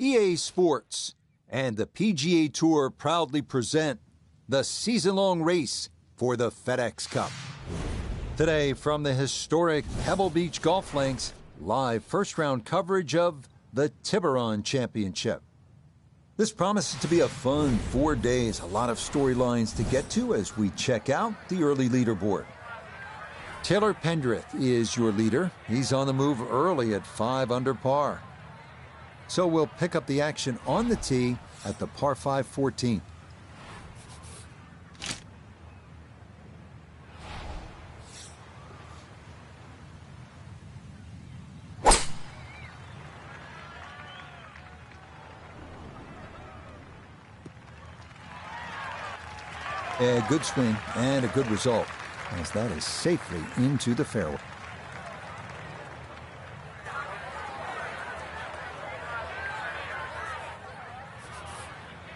EA Sports and the PGA Tour proudly present the season-long race for the FedEx Cup. Today, from the historic Pebble Beach golf links, live first-round coverage of the Tiburon Championship. This promises to be a fun 4 days, a lot of storylines to get to as we check out the early leaderboard. Taylor Pendrith is your leader. He's on the move early at 5 under par. So we'll pick up the action on the tee at the par 5 14th. A good swing and a good result, as that is safely into the fairway.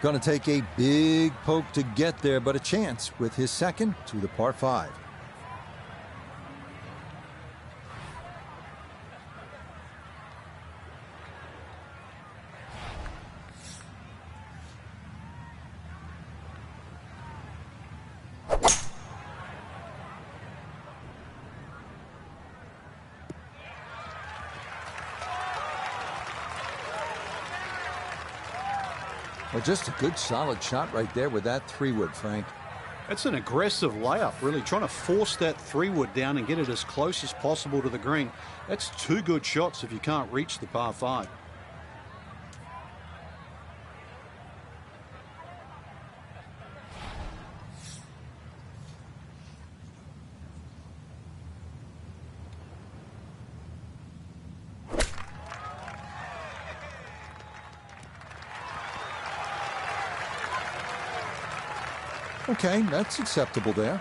Going to take a big poke to get there, but a chance with his second to the par 5. Well, just a good solid shot right there with that 3-wood, Frank. That's an aggressive layup, really trying to force that 3-wood down and get it as close as possible to the green. That's 2 good shots if you can't reach the par 5. Okay, that's acceptable there.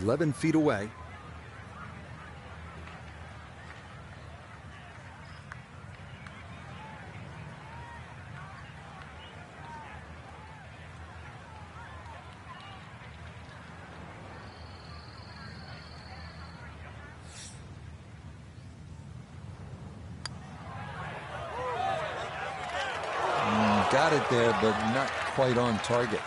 11 feet away. Got it there, but not quite on target.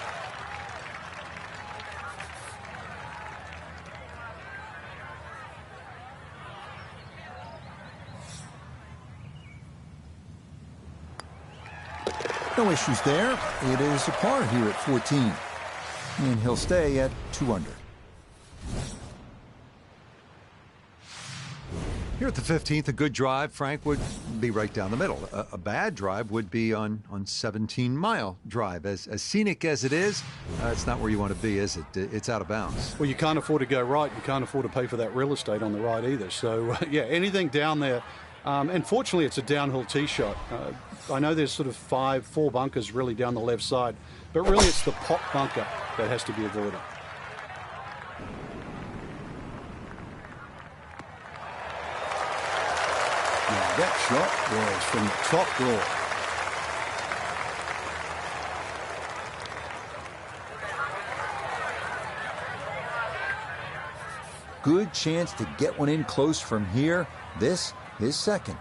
No issues there. It is a par here at 14. And he'll stay at 2 under. Here at the 15th, a good drive, Frank, would be right down the middle. A bad drive would be on 17-mile drive. As scenic as it is, it's not where you want to be, is it? It's out of bounds. Well, you can't afford to go right. You can't afford to pay for that real estate on the right either. So, yeah, anything down there. And fortunately, it's a downhill tee shot. I know there's sort of 4 bunkers really down the left side, but really it's the pot bunker that has to be avoided. That shot was from the top draw. Good chance to get one in close from here. This is second.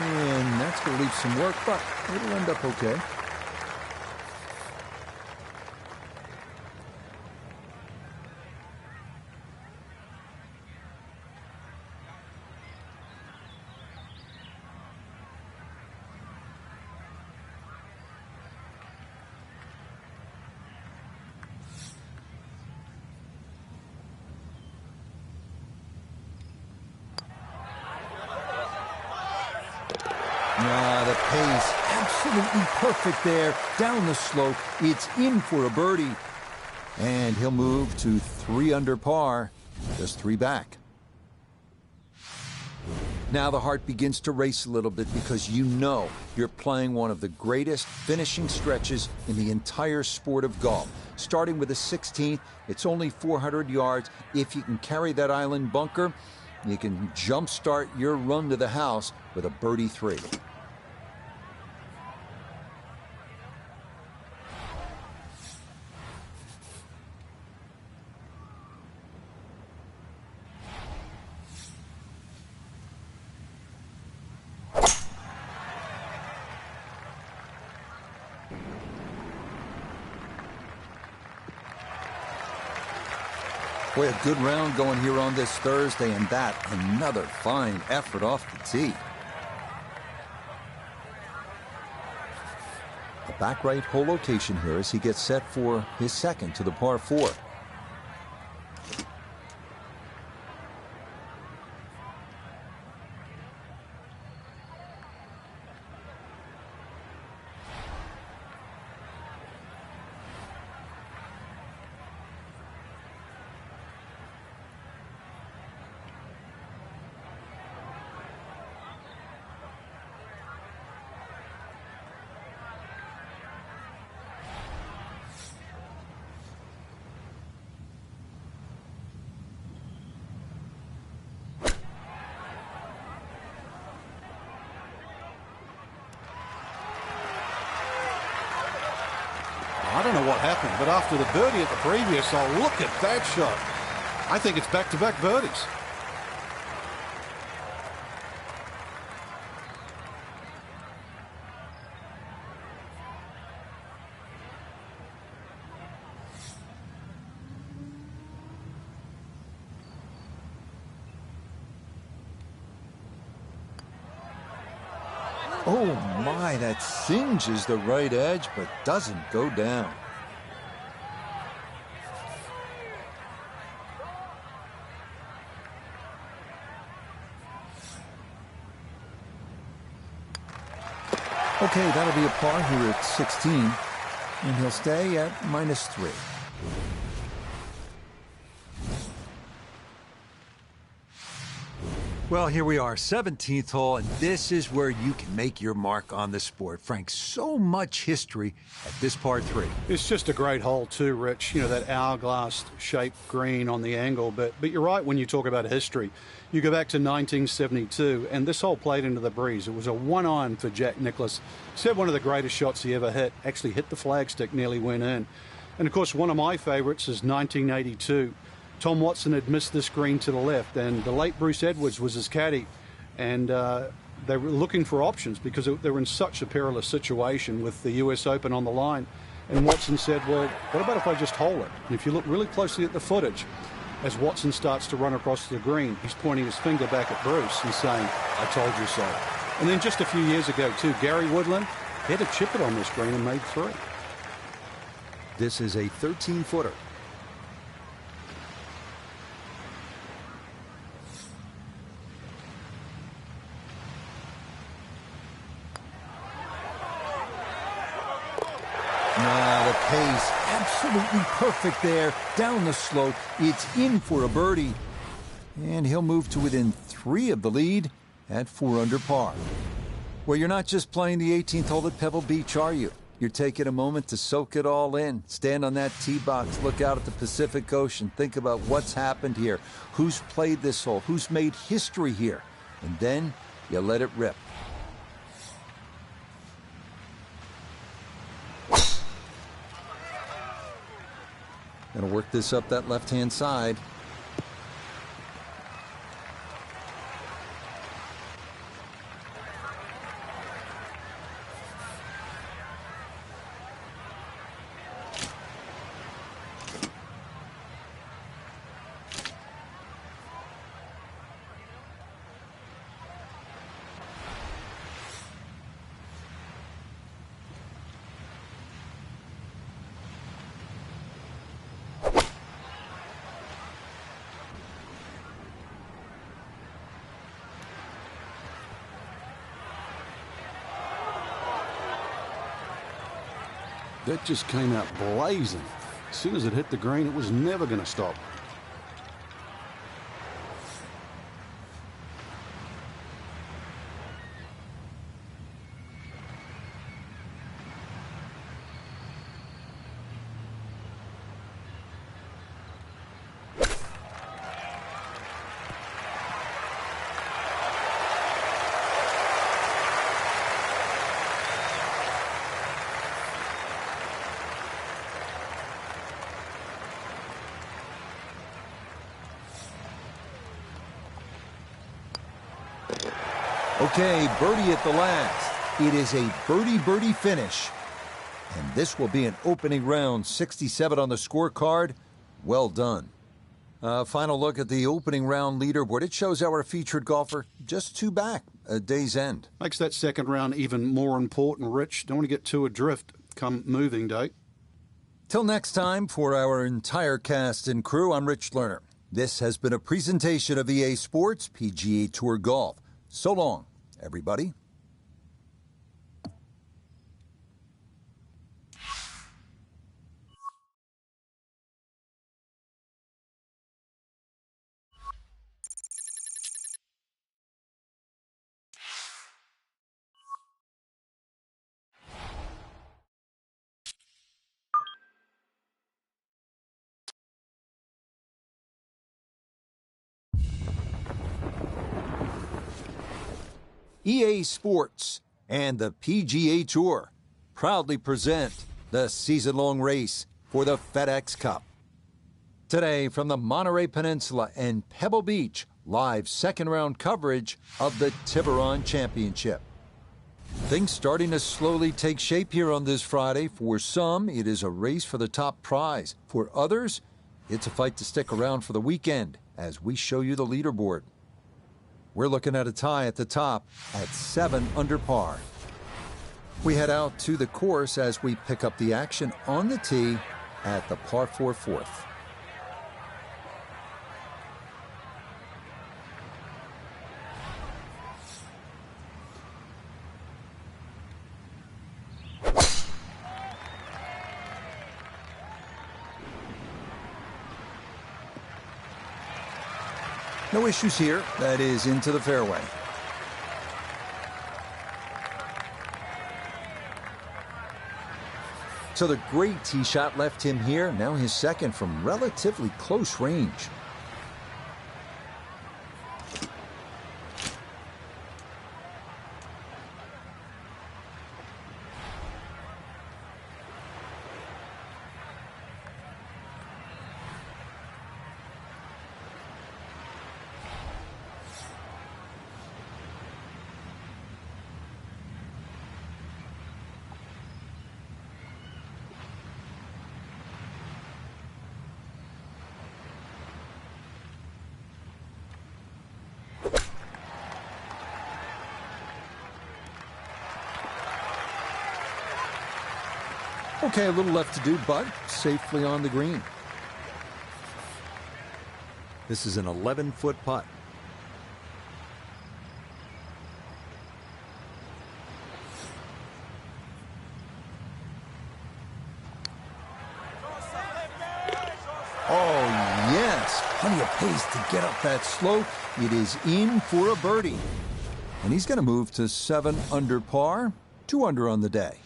And that's going to leave some work, but it'll end up okay. The pace, absolutely perfect there. Down the slope, it's in for a birdie. And he'll move to 3 under par, just 3 back. Now the heart begins to race a little bit because you know you're playing one of the greatest finishing stretches in the entire sport of golf. Starting with a 16th, it's only 400 yards. If you can carry that island bunker, you can jumpstart your run to the house with a birdie 3. Boy, a good round going here on this Thursday, and that another fine effort off the tee. A back right hole location here as he gets set for his second to the par 4. I don't know what happened, but after the birdie at the previous hole, look at that shot. I think it's back-to-back birdies. Oh my, that singes the right edge, but doesn't go down. Okay, that'll be a par here at 16, and he'll stay at -3. Well, here we are, 17th hole, and this is where you can make your mark on the sport. Frank, so much history at this par 3. It's just a great hole too, Rich. You know, that hourglass-shaped green on the angle. But you're right when you talk about history. You go back to 1972, and this hole played into the breeze. It was a one-iron for Jack Nicklaus. Said one of the greatest shots he ever hit. Actually hit the flagstick, nearly went in. And, of course, one of my favorites is 1982. Tom Watson had missed this green to the left, and the late Bruce Edwards was his caddy, and they were looking for options because they were in such a perilous situation with the US Open on the line. And Watson said, well, what about if I just hole it? And if you look really closely at the footage, as Watson starts to run across the green, he's pointing his finger back at Bruce and saying, I told you so. And then just a few years ago, too, Gary Woodland, he had to chip it on this green and made 3. This is a 13-footer. The pace, absolutely perfect there. Down the slope, it's in for a birdie. And he'll move to within 3 of the lead at 4 under par. Well, you're not just playing the 18th hole at Pebble Beach, are you? You're taking a moment to soak it all in. Stand on that tee box, look out at the Pacific Ocean, think about what's happened here, who's played this hole, who's made history here. And then you let it rip. Gonna work this up that left-hand side. That just came out blazing. As soon as it hit the green, it was never going to stop. Okay, birdie at the last. It is a birdie-birdie finish. And this will be an opening round 67 on the scorecard. Well done. Final look at the opening round leaderboard. It shows our featured golfer just two back at day's end. Makes that second round even more important, Rich. Don't want to get too adrift come moving day. Till next time, for our entire cast and crew, I'm Rich Lerner. This has been a presentation of EA Sports PGA Tour Golf. So long, everybody. EA Sports and the PGA Tour proudly present the season-long race for the FedEx Cup. Today, from the Monterey Peninsula and Pebble Beach, live second-round coverage of the Tiburon Championship. Things starting to slowly take shape here on this Friday. For some, it is a race for the top prize. For others, it's a fight to stick around for the weekend as we show you the leaderboard. We're looking at a tie at the top at 7 under par. We head out to the course as we pick up the action on the tee at the par 4 fourth. No issues here. That is into the fairway. So the great tee shot left him here. Now his second from relatively close range. Okay, a little left to do, but safely on the green. This is an 11-foot putt. Oh, yes. Plenty of pace to get up that slope. It is in for a birdie. And he's going to move to 7 under par, 2 under on the day.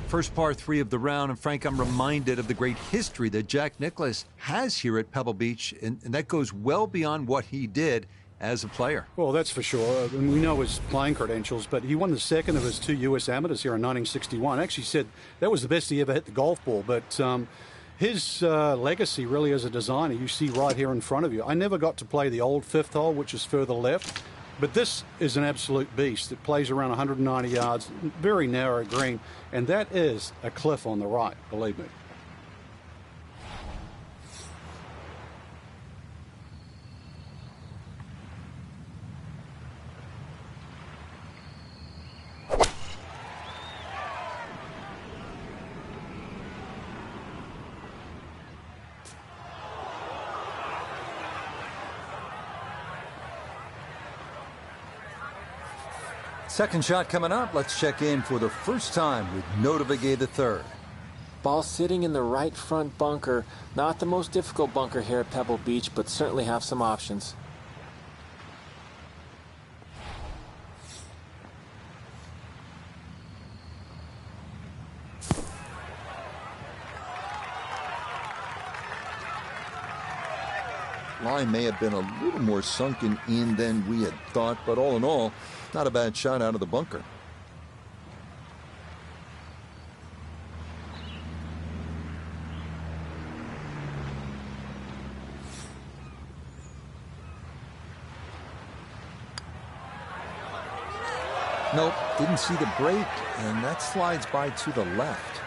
First par 3 of the round, and Frank, I'm reminded of the great history that Jack Nicklaus has here at Pebble Beach, and that goes well beyond what he did as a player. Well, that's for sure. And we know his playing credentials, but he won the second of his 2 U.S. amateurs here in 1961. Actually said that was the best he ever hit the golf ball, but his legacy really as a designer, you see right here in front of you. I never got to play the old 5th hole, which is further left. But this is an absolute beast. It plays around 190 yards, very narrow green, and that is a cliff on the right, believe me. Second shot coming up. Let's check in for the first time with Notavigay III. Ball sitting in the right front bunker. Not the most difficult bunker here at Pebble Beach, but certainly have some options. Line may have been a little more sunken in than we had thought, but all in all, not a bad shot out of the bunker. Nope, didn't see the break, and that slides by to the left.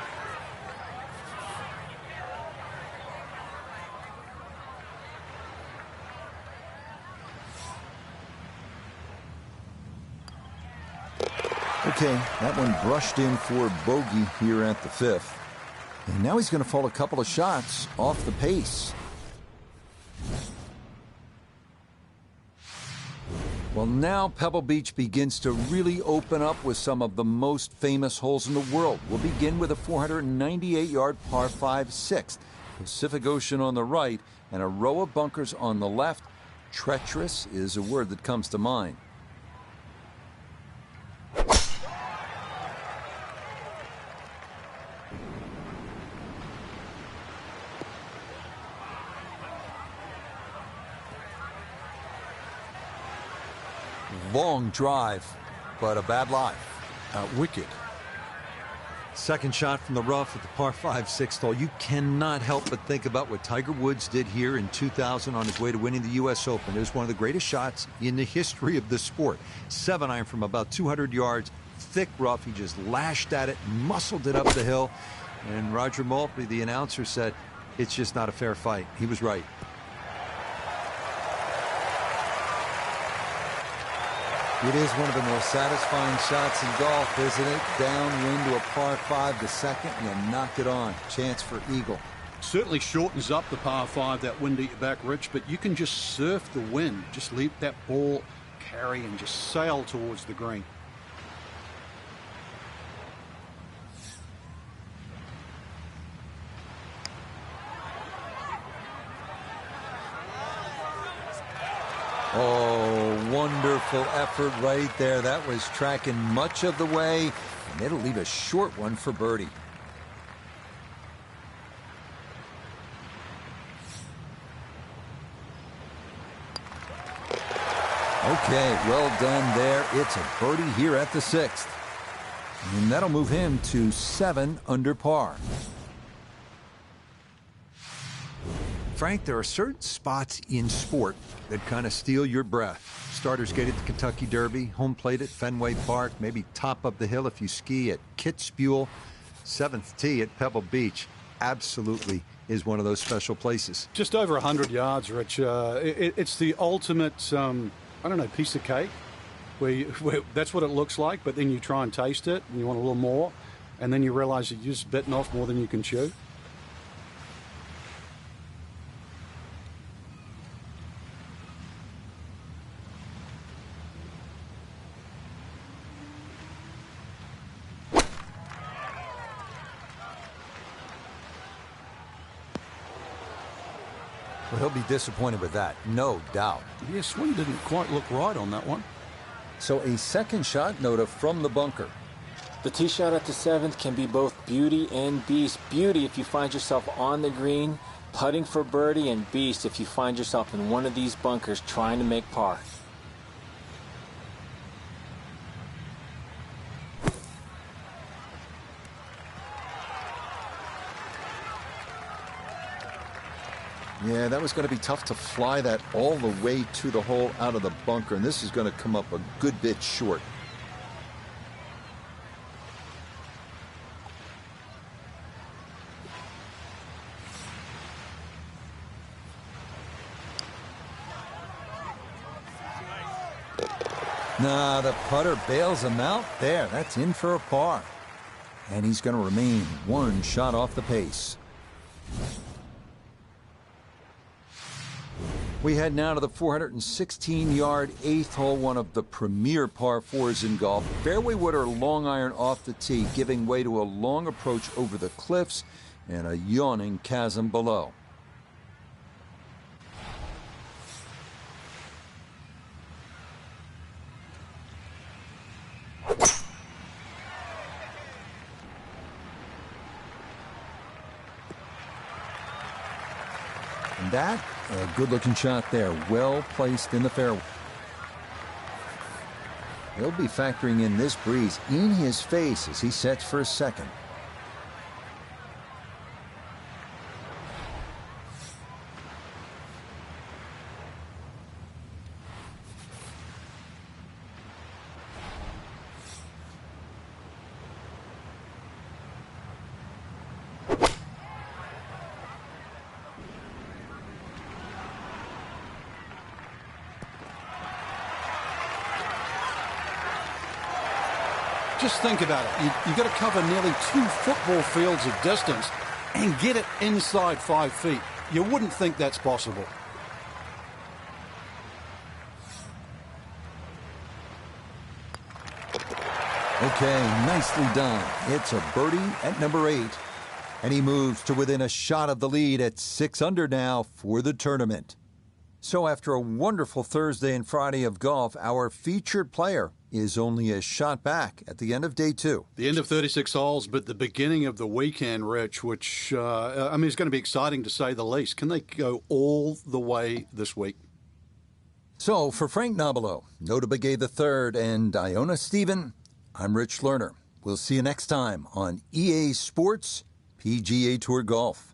Okay, that one brushed in for bogey here at the 5th. And now he's going to fall a couple of shots off the pace. Well, now Pebble Beach begins to really open up with some of the most famous holes in the world. We'll begin with a 498-yard par 5 6th. Pacific Ocean on the right and a row of bunkers on the left. Treacherous is a word that comes to mind. Long drive, but a bad lie. Wicked. Second shot from the rough at the par 5 6th hole. You cannot help but think about what Tiger Woods did here in 2000 on his way to winning the U.S. Open. It was one of the greatest shots in the history of the sport. 7-iron from about 200 yards, thick rough. He just lashed at it, muscled it up the hill. And Roger Maltby, the announcer, said, "It's just not a fair fight." He was right. It is one of the most satisfying shots in golf, isn't it? Downwind to a par 5 the second, and you knocked it on. Chance for eagle. Certainly shortens up the par 5, that wind at your back, Rich, but you can just surf the wind. Just leave that ball carry and just sail towards the green. Oh, wonderful effort right there. That was tracking much of the way, and it'll leave a short one for birdie. Okay, well done there. It's a birdie here at the 6th. And that'll move him to 7 under par. Frank, there are certain spots in sport that kind of steal your breath. Starters gate at the Kentucky Derby, home plate at Fenway Park, maybe top of the hill if you ski at Kitzbühel, 7th tee at Pebble Beach. Absolutely is one of those special places. Just over 100 yards, Rich. It's the ultimate, I don't know, piece of cake. Where that's what it looks like, but then you try and taste it, and you want a little more, and then you realize you're just bitten off more than you can chew. Well, he'll be disappointed with that, no doubt. Yeah, swing didn't quite look right on that one. So a second shot, Noda, from the bunker. The tee shot at the 7th can be both beauty and beast. Beauty if you find yourself on the green, putting for birdie, and beast if you find yourself in one of these bunkers trying to make par. Yeah, that was going to be tough to fly that all the way to the hole out of the bunker, and this is going to come up a good bit short. Nah, the putter bails him out there. That's in for a par. And he's going to remain one shot off the pace. We head now to the 416-yard 8th hole, one of the premier par 4s in golf. Fairway wood or long iron off the tee, giving way to a long approach over the cliffs. and a yawning chasm below. And that, a good-looking shot there, well placed in the fairway. He'll be factoring in this breeze in his face as he sets for a second. Just think about it. You've got to cover nearly 2 football fields of distance and get it inside 5 feet. You wouldn't think that's possible. Okay, nicely done. It's a birdie at number 8. And he moves to within a shot of the lead at 6 under now for the tournament. So after a wonderful Thursday and Friday of golf, our featured player is only a shot back at the end of day 2. The end of 36 holes, but the beginning of the weekend, Rich, which, is going to be exciting to say the least. Can they go all the way this week? So for Frank Nobilo, Nota Begay III, and Iona Stephen, I'm Rich Lerner. We'll see you next time on EA Sports PGA Tour Golf.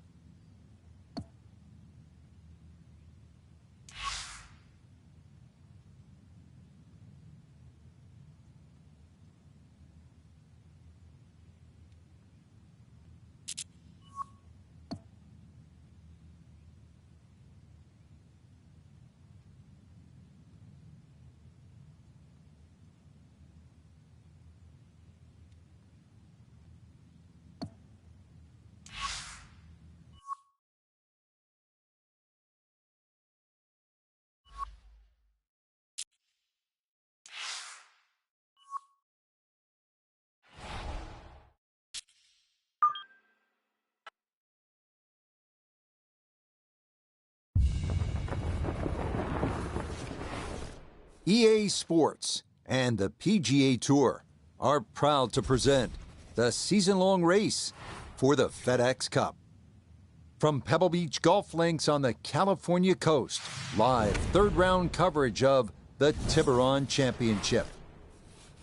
EA Sports and the PGA Tour are proud to present the season-long race for the FedEx Cup. From Pebble Beach Golf Links on the California coast, live third-round coverage of the Tiburon Championship.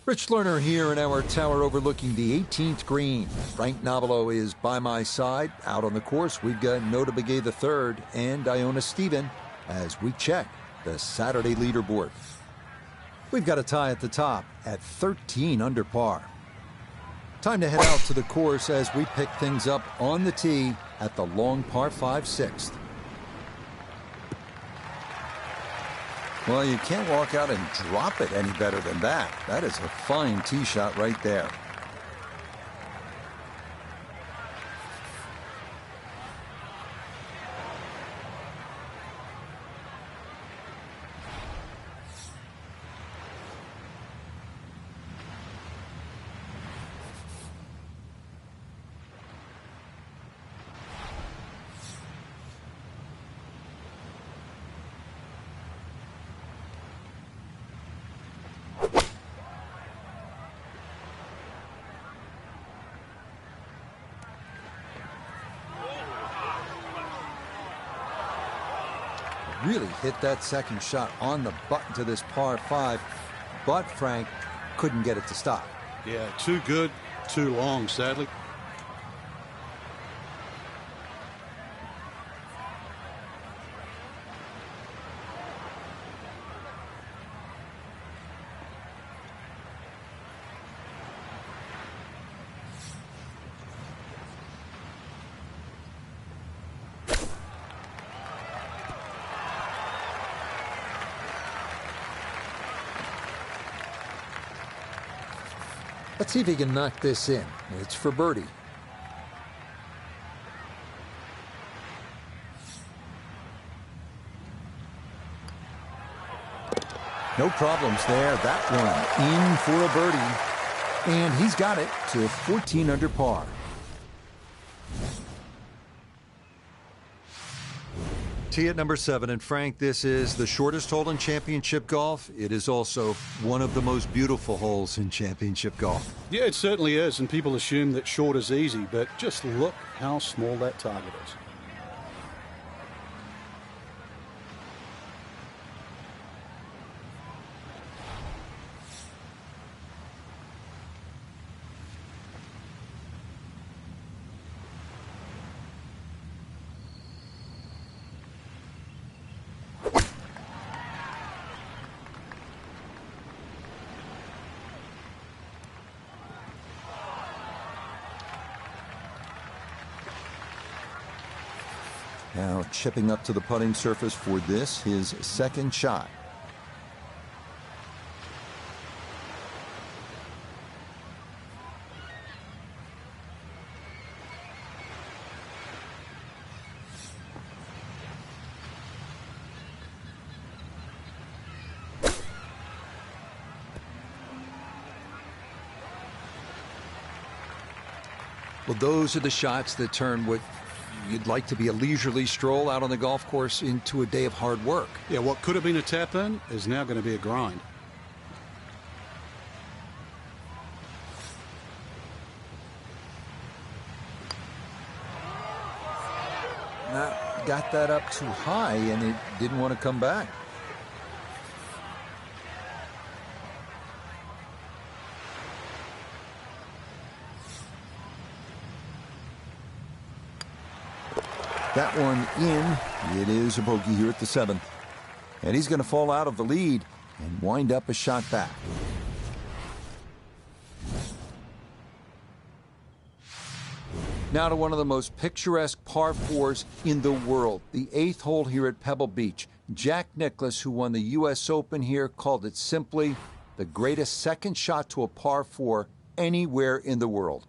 Rich Lerner here in our tower overlooking the 18th green. Frank Nobilo is by my side. Out on the course, we've got Nota Begay III and Iona Stephen as we check the Saturday leaderboard. We've got a tie at the top at 13 under par. Time to head out to the course as we pick things up on the tee at the long par 5 6th. Well, you can't walk out and drop it any better than that. That is a fine tee shot right there. Really hit that second shot on the button to this par 5, but Frank couldn't get it to stop. Yeah, too good, too long, sadly. Let's see if he can knock this in. It's for birdie. No problems there. That one in for a birdie. And he's got it to 14 under par. Tee at number 7, and Frank, this is the shortest hole in championship golf. It is also one of the most beautiful holes in championship golf. Yeah, it certainly is, and people assume that short is easy, but just look how small that target is. Now chipping up to the putting surface for this, his second shot. Well, those are the shots that turn what you'd like to be a leisurely stroll out on the golf course into a day of hard work. Yeah, what could have been a tap-in is now going to be a grind. Got that up too high, and it didn't want to come back. That one in. It is a bogey here at the 7th. And he's going to fall out of the lead and wind up a shot back. Now to one of the most picturesque par 4s in the world, the 8th hole here at Pebble Beach. Jack Nicklaus, who won the U.S. Open here, called it simply the greatest second shot to a par 4 anywhere in the world.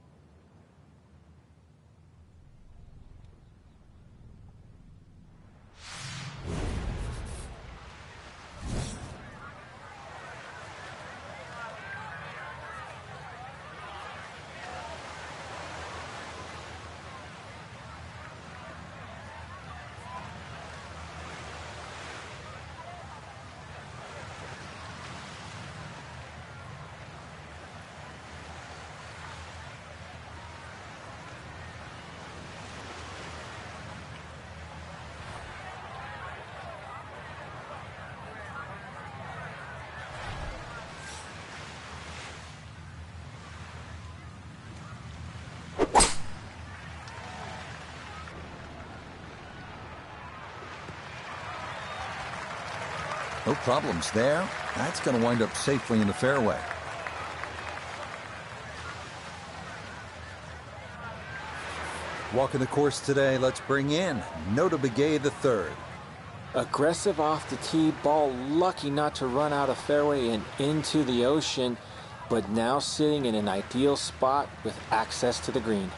No problems there. That's going to wind up safely in the fairway. Walking the course today, let's bring in Nota Begay III. Aggressive off the tee, ball lucky not to run out of fairway and into the ocean, but now sitting in an ideal spot with access to the green.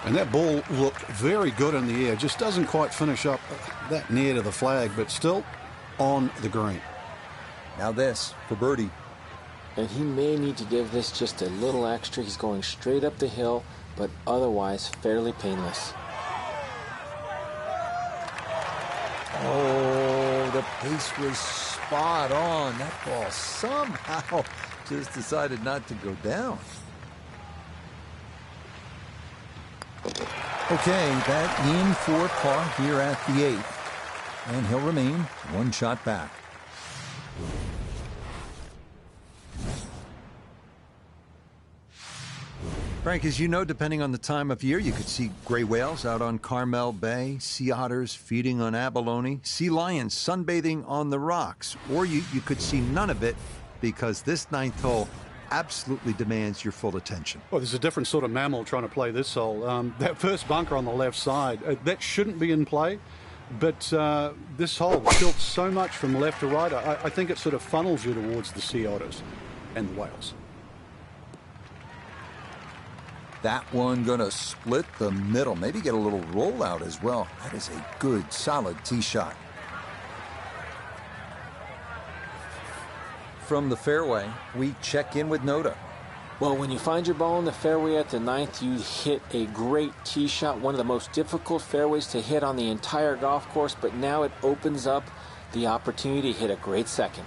And that ball looked very good in the air. Just doesn't quite finish up that near to the flag, but still on the green. Now this for birdie. And he may need to give this just a little extra. He's going straight up the hill, but otherwise fairly painless. Oh, the pace was spot on. That ball somehow just decided not to go down. Okay, that in for par here at the 8th. And he'll remain one shot back. Frank, as you know, depending on the time of year, you could see gray whales out on Carmel Bay, sea otters feeding on abalone, sea lions sunbathing on the rocks, or you could see none of it because this ninth hole absolutely demands your full attention. Well, there's a different sort of mammal trying to play this hole. That first bunker on the left side, that shouldn't be in play, but this hole tilts so much from left to right, I think it sort of funnels you towards the sea otters and the whales. That one gonna split the middle, maybe get a little rollout as well. That is a good, solid tee shot. From the fairway, we check in with Noda. Well, when you find your ball in the fairway at the ninth, you hit a great tee shot, one of the most difficult fairways to hit on the entire golf course, but now it opens up the opportunity to hit a great second.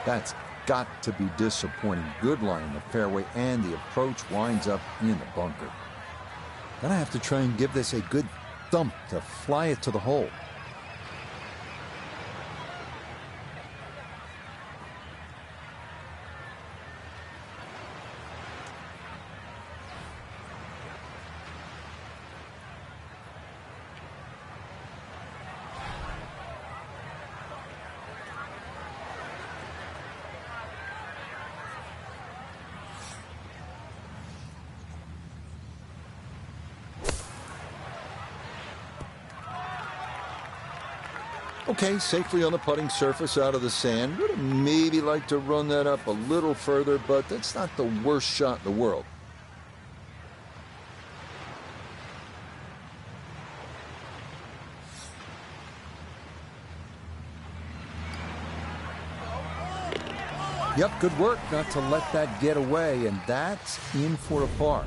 That's got to be disappointing. Good line in the fairway, and the approach winds up in the bunker. Gonna have to try and give this a good thump to fly it to the hole. Okay, safely on the putting surface out of the sand. Would have maybe like to run that up a little further, but that's not the worst shot in the world. Yep, good work not to let that get away, and that's in for a par.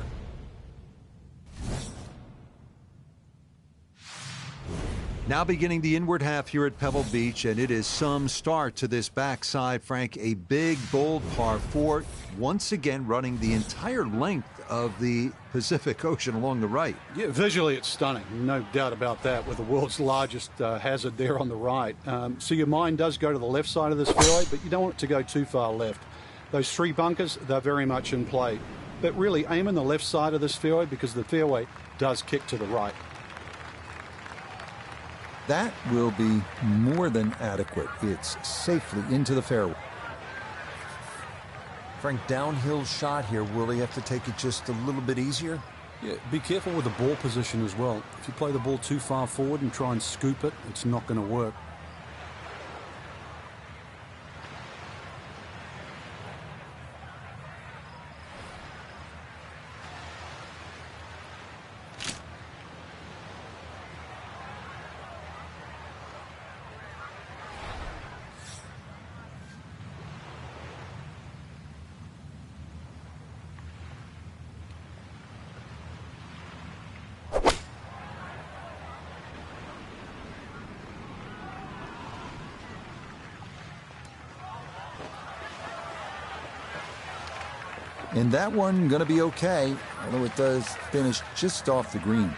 Now beginning the inward half here at Pebble Beach, and it is some start to this backside, Frank. A big, bold par 4, once again running the entire length of the Pacific Ocean along the right. Yeah, visually it's stunning, no doubt about that, with the world's largest hazard there on the right. So your mind does go to the left side of this fairway, but you don't want it to go too far left. Those 3 bunkers, they're very much in play. But really aim in the left side of this fairway because the fairway does kick to the right. That will be more than adequate. It's safely into the fairway. Frank, downhill shot here. Will he have to take it just a little bit easier? Yeah, be careful with the ball position as well. If you play the ball too far forward and try and scoop it, it's not going to work. And that one going to be okay, although it does finish just off the green.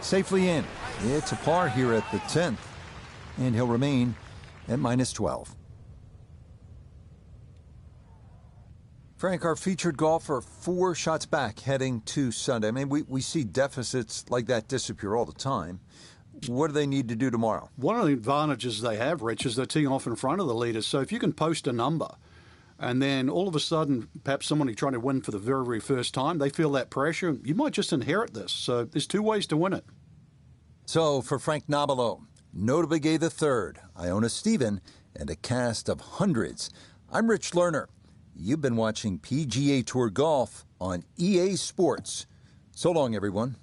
Safely in. It's a par here at the 10th, and he'll remain at -12. Frank, our featured golfer, 4 shots back heading to Sunday. I mean, we see deficits like that disappear all the time. What do they need to do tomorrow? One of the advantages they have, Rich, is they're teeing off in front of the leaders. So if you can post a number and then all of a sudden, perhaps somebody trying to win for the very, very first time, they feel that pressure, you might just inherit this. So there's 2 ways to win it. So for Frank Nobilo, Notable Gay III, Iona Stephen, and a cast of hundreds, I'm Rich Lerner. You've been watching PGA Tour Golf on EA Sports. So long, everyone.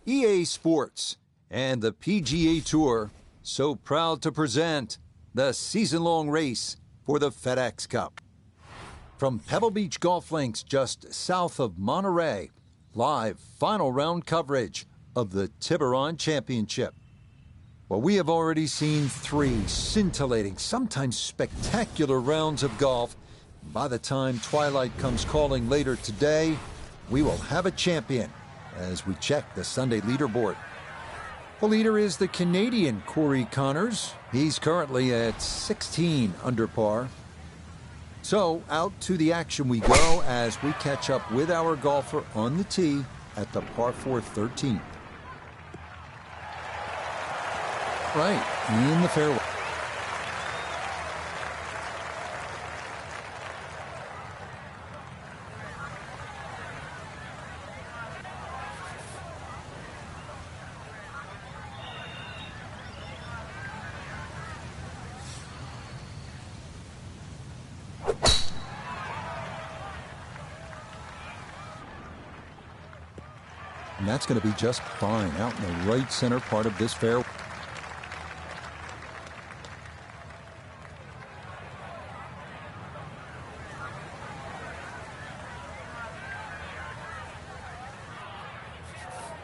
EA Sports and the PGA Tour so proud to present the season-long race for the FedEx Cup. From Pebble Beach Golf Links just south of Monterey, live final round coverage of the Tiburon Championship. Well, we have already seen 3 scintillating, sometimes spectacular rounds of golf. By the time twilight comes calling later today, we will have a champion as we check the Sunday leaderboard. The leader is the Canadian Corey Connors. He's currently at 16 under par. So out to the action we go as we catch up with our golfer on the tee at the par 4 13th. Right in the fairway. And that's going to be just fine out in the right center part of this fairway.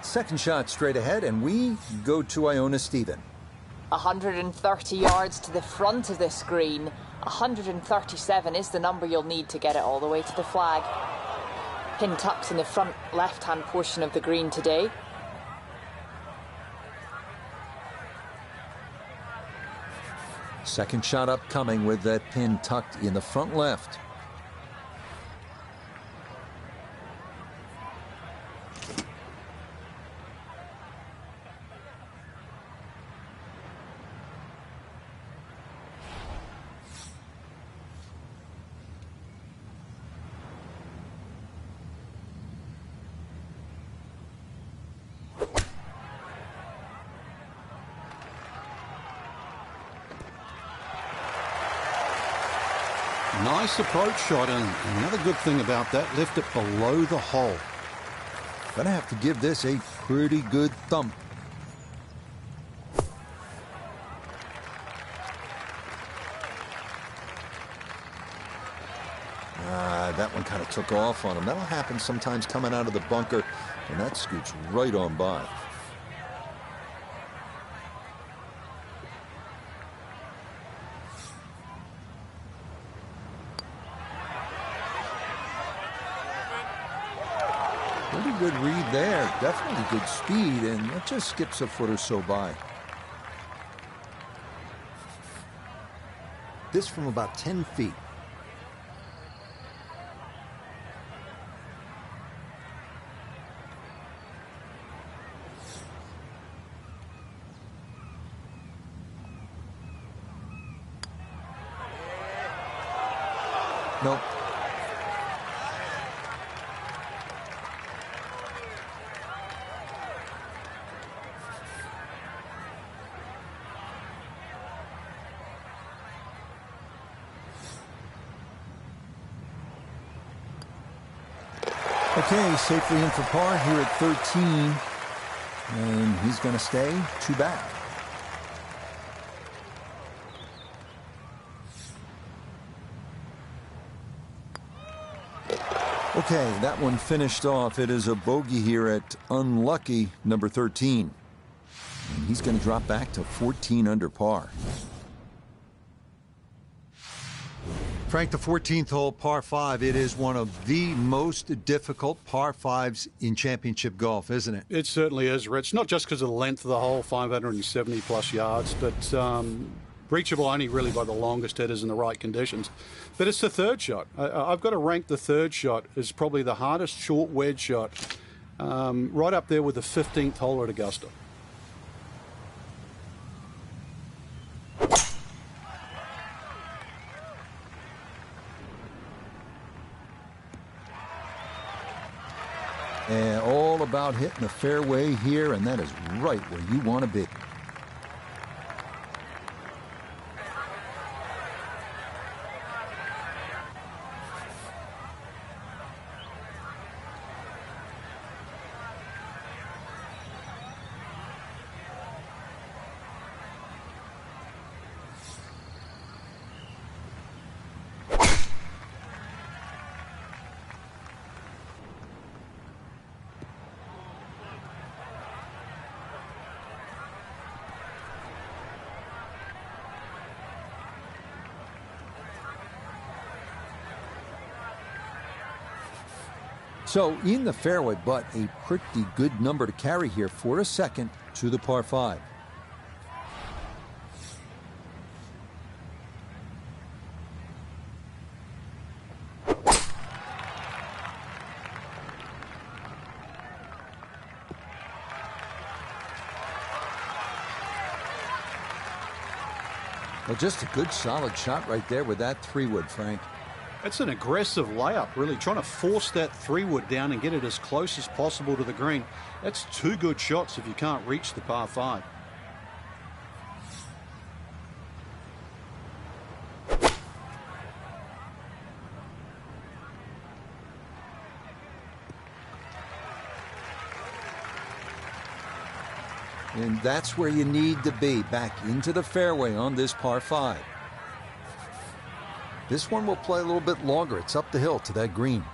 Second shot straight ahead, and we go to Iona Stephen. 130 yards to the front of this green. 137 is the number you'll need to get it all the way to the flag. Pin tucks in the front left-hand portion of the green today. Second shot upcoming with that pin tucked in the front left. Nice approach shot, and another good thing about that, left it below the hole. Gonna have to give this a pretty good thump. That one kind of took off on him. That'll happen sometimes coming out of the bunker, and that scoots right on by. Pretty good read there. Definitely good speed, and it just skips a foot or so by. This from about 10 feet. Nope. Okay, safely in for par here at 13. And he's going to stay 2 back. Okay, that one finished off. It is a bogey here at unlucky number 13. And he's going to drop back to 14 under par. Frank, the 14th hole, par 5, it is one of the most difficult par 5s in championship golf, isn't it? It certainly is, Rich. Not just because of the length of the hole, 570-plus yards, but reachable only really by the longest hitters in the right conditions. But it's the third shot. I've got to rank the third shot as probably the hardest short wedge shot, right up there with the 15th hole at Augusta. And all about hitting the fairway here, and that is right where you want to be. So in the fairway, but a pretty good number to carry here for a second to the par 5. Well, just a good solid shot right there with that 3-wood, Frank. It's an aggressive layup, really, trying to force that 3-wood down and get it as close as possible to the green. That's two good shots if you can't reach the par 5. And that's where you need to be, back into the fairway on this par 5. This one will play a little bit longer. It's up the hill to that green.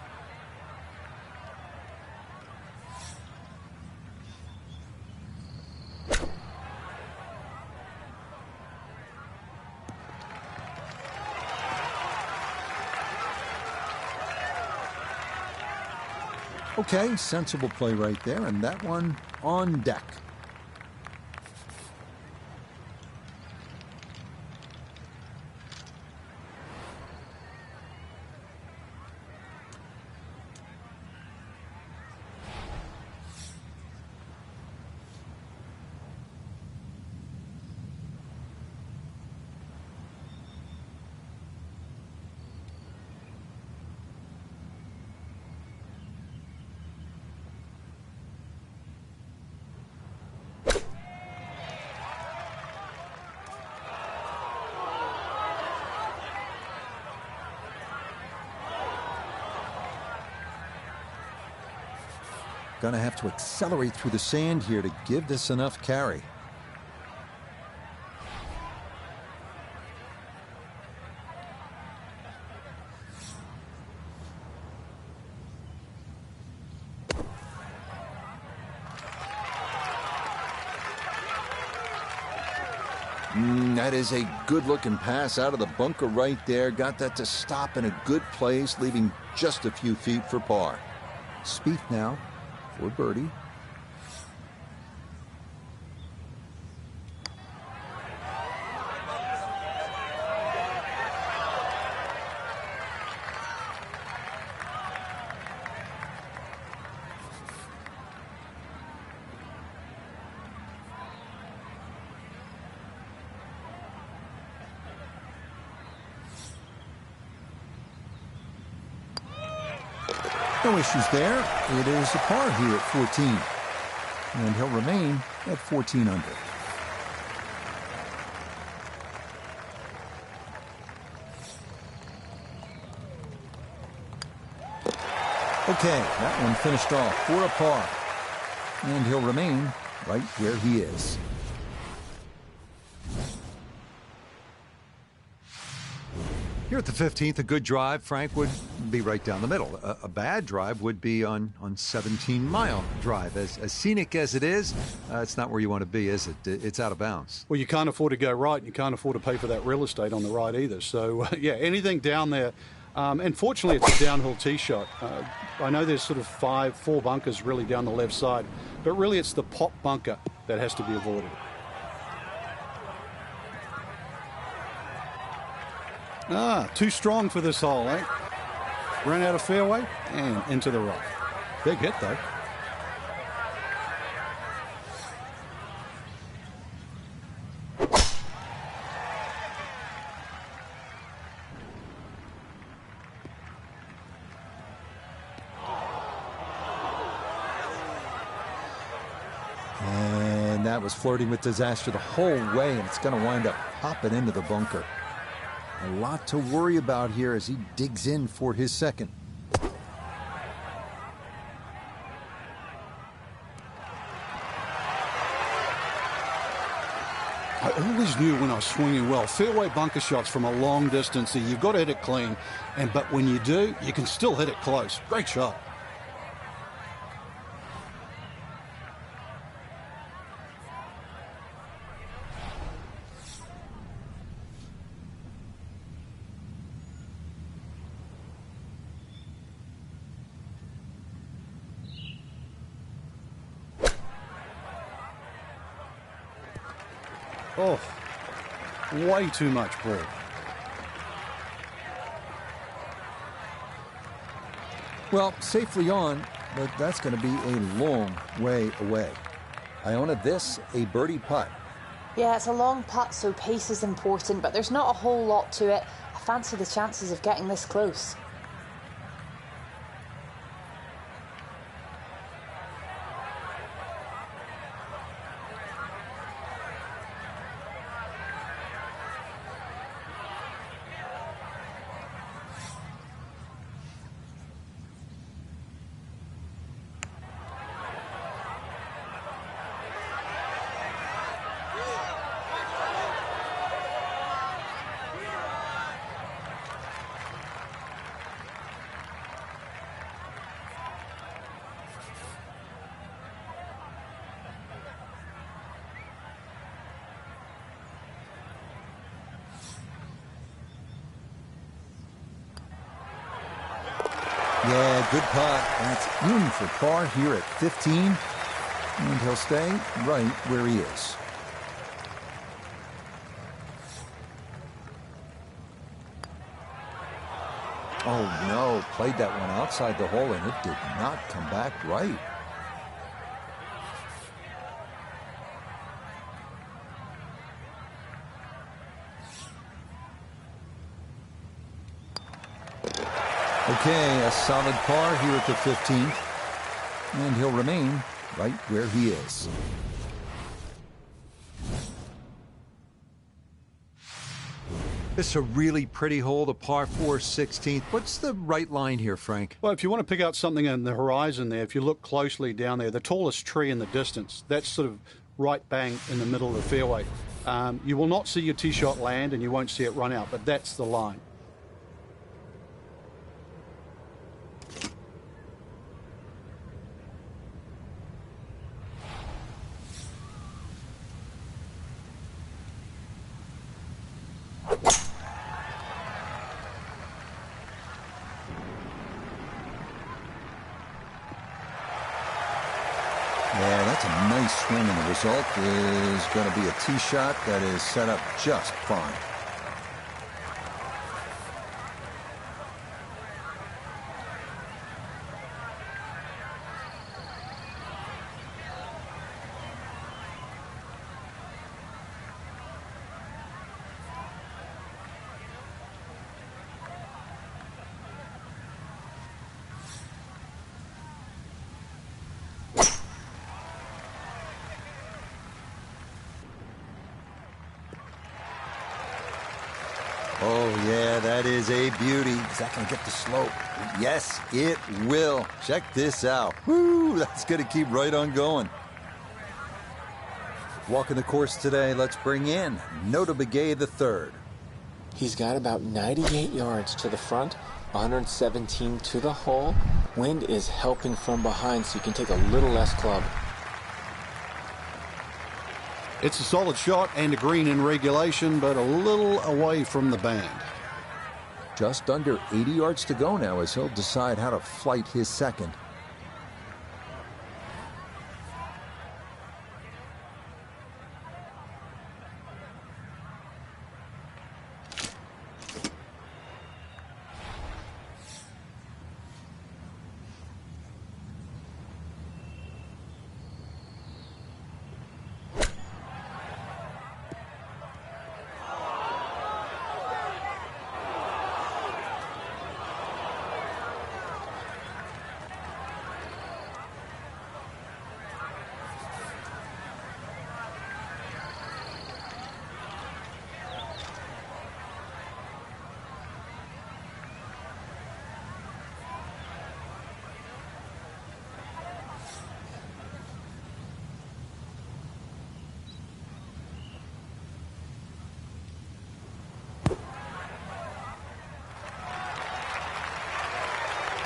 Okay, sensible play right there, and that one on deck. Going to have to accelerate through the sand here to give this enough carry. That is a good-looking pass out of the bunker right there. Got that to stop in a good place, leaving just a few feet for par. Spieth now for birdie. No issues there. It is a par here at 14. And he'll remain at 14 under. Okay, that one finished off for a par. And he'll remain right where he is. Here at the 15th, a good drive, Frank, would be right down the middle. A bad drive would be on 17-mile drive. As scenic as it is, it's not where you want to be, is it? It's out of bounds. Well, you can't afford to go right, and you can't afford to pay for that real estate on the right either. So, yeah, anything down there. And fortunately, it's a downhill tee shot. I know there's sort of four bunkers really down the left side, but really it's the pop bunker that has to be avoided. Too strong for this hole, eh? Ran out of fairway and into the rough. Big hit, though. And that was flirting with disaster the whole way, and it's going to wind up popping into the bunker. A lot to worry about here as he digs in for his second. I always knew when I was swinging well, fairway bunker shots from a long distance, you've got to hit it clean. But when you do, you can still hit it close. Great shot. Oh, way too much ball. Well, safely on, but that's going to be a long way away. Iona, this a birdie putt. Yeah, it's a long putt, so pace is important, but there's not a whole lot to it. I fancy the chances of getting this close. Yeah, good putt. That's in for par here at 15. And he'll stay right where he is. Oh, no. Played that one outside the hole, and it did not come back right. Okay, a solid par here at the 15th, and he'll remain right where he is. This is a really pretty hole, the par 4 16th. What's the right line here, Frank? Well, if you want to pick out something on the horizon there, if you look closely down there, the tallest tree in the distance, that's sort of right bang in the middle of the fairway. You will not see your tee shot land, and you won't see it run out, but that's the line. Yeah, that's a nice swing, and the result is going to be a tee shot that is set up just fine. Oh, yeah, that is a beauty. Is that going to get the slope? Yes, it will. Check this out. Woo, that's going to keep right on going. Walking the course today, let's bring in Nota Begay III. He's got about 98 yards to the front, 117 to the hole. Wind is helping from behind, so you can take a little less club. It's a solid shot and a green in regulation, but a little away from the band. Just under 80 yards to go now as he'll decide how to flight his second.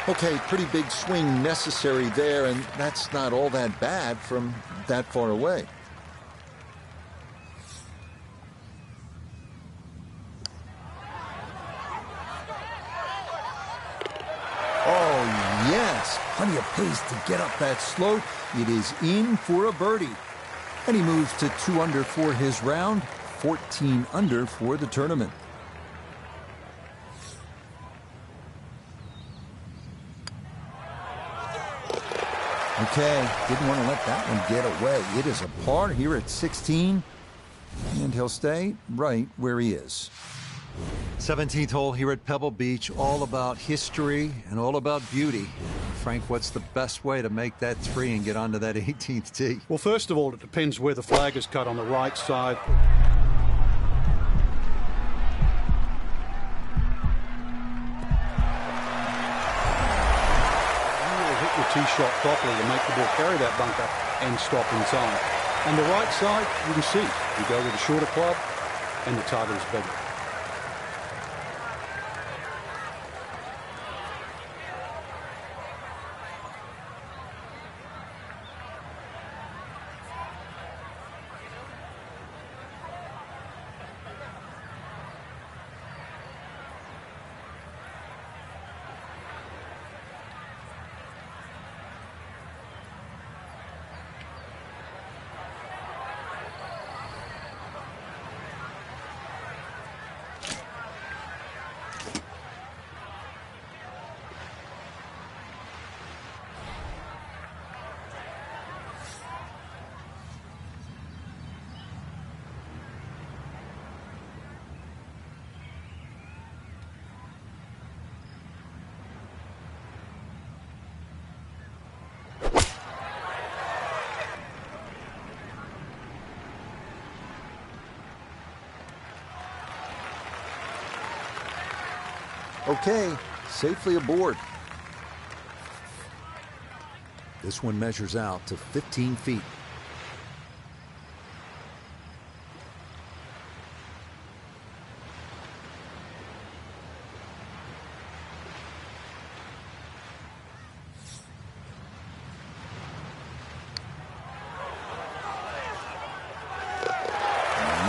Okay, pretty big swing necessary there, and that's not all that bad from that far away. Oh, yes, plenty of pace to get up that slope. It is in for a birdie. And he moves to 2 under for his round, 14 under for the tournament. Okay, didn't want to let that one get away. It is a par here at 16, and he'll stay right where he is. 17th hole here at Pebble Beach, all about history and all about beauty. Frank, what's the best way to make that 3 and get onto that 18th tee? Well, first of all, it depends where the flag is cut on the right side. Your tee shot properly to make the ball carry that bunker and stop in time. On the right side, you can see you go with a shorter club and the target is bigger. Okay, safely aboard. This one measures out to 15 feet.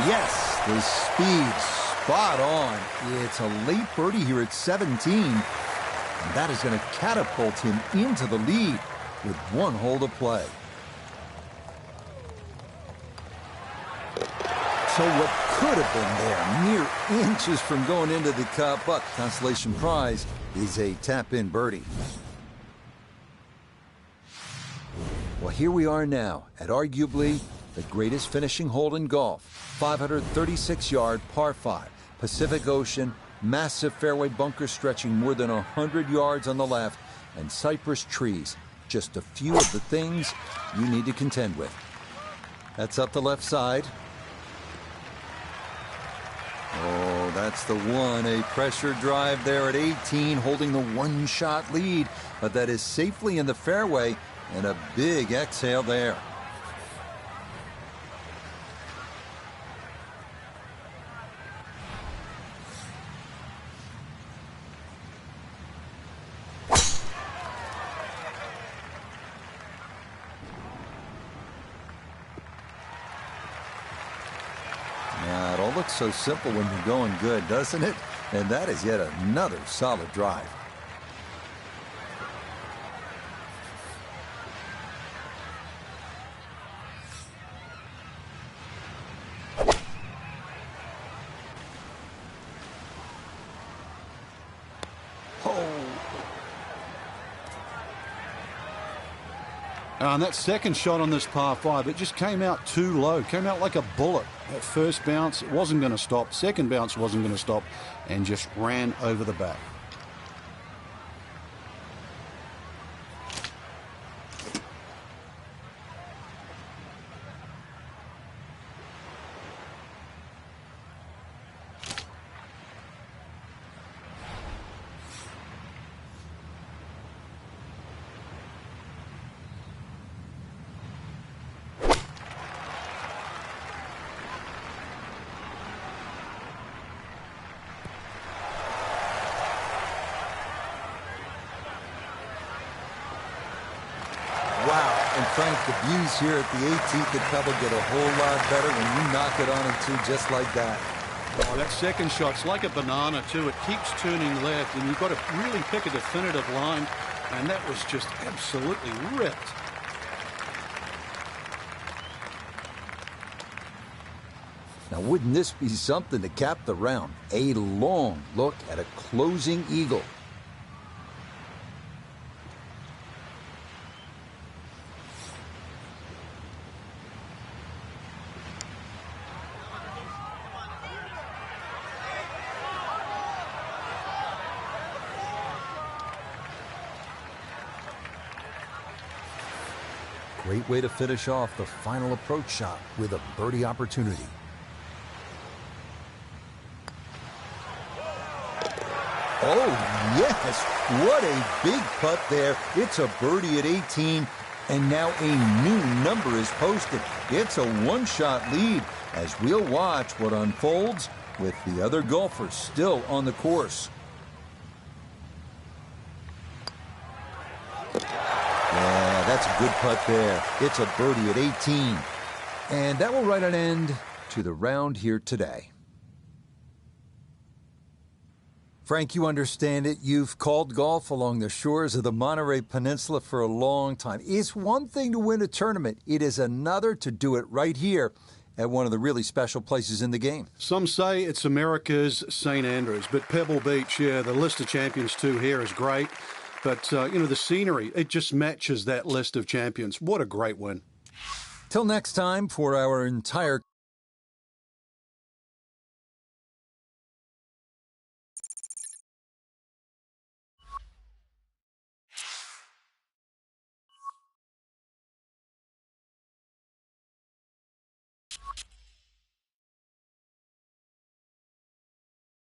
Yes, the speed. Spot on. It's a late birdie here at 17. And that is going to catapult him into the lead with 1 hole to play. So what could have been there, mere inches from going into the cup, but consolation prize is a tap-in birdie. Well, here we are now at arguably the greatest finishing hole in golf. 536-yard par 5. Pacific Ocean, massive fairway bunker stretching more than 100 yards on the left, and cypress trees. Just a few of the things you need to contend with. That's up the left side. Oh, that's the one. A pressure drive there at 18, holding the 1-shot lead. But that is safely in the fairway, and a big exhale there. looks so simple when you're going good, doesn't it? And that is yet another solid drive. And that second shot on this par 5, it just came out too low. Came out like a bullet. That first bounce, it wasn't going to stop. Second bounce wasn't going to stop. And just ran over the back. Wow, and Frank, the views here at the 18th at Pebble get a whole lot better when you knock it on it too, just like that. Oh, that second shot's like a banana too. It keeps turning left, and you've got to really pick a definitive line, and that was just absolutely ripped. Now, wouldn't this be something to cap the round? A long look at a closing eagle. Great way to finish off the final approach shot with a birdie opportunity. Oh, yes. What a big putt there. It's a birdie at 18, and now a new number is posted. It's a one-shot lead as we'll watch what unfolds with the other golfers still on the course. Yeah, that's a good putt there. It's a birdie at 18. And that will write an end to the round here today. Frank, you understand it. You've called golf along the shores of the Monterey Peninsula for a long time. It's one thing to win a tournament. It is another to do it right here at one of the really special places in the game. Some say it's America's St. Andrews, but Pebble Beach, yeah, the list of champions too here is great. But, you know, the scenery, it just matches that list of champions. What a great win. Till next time, for our entire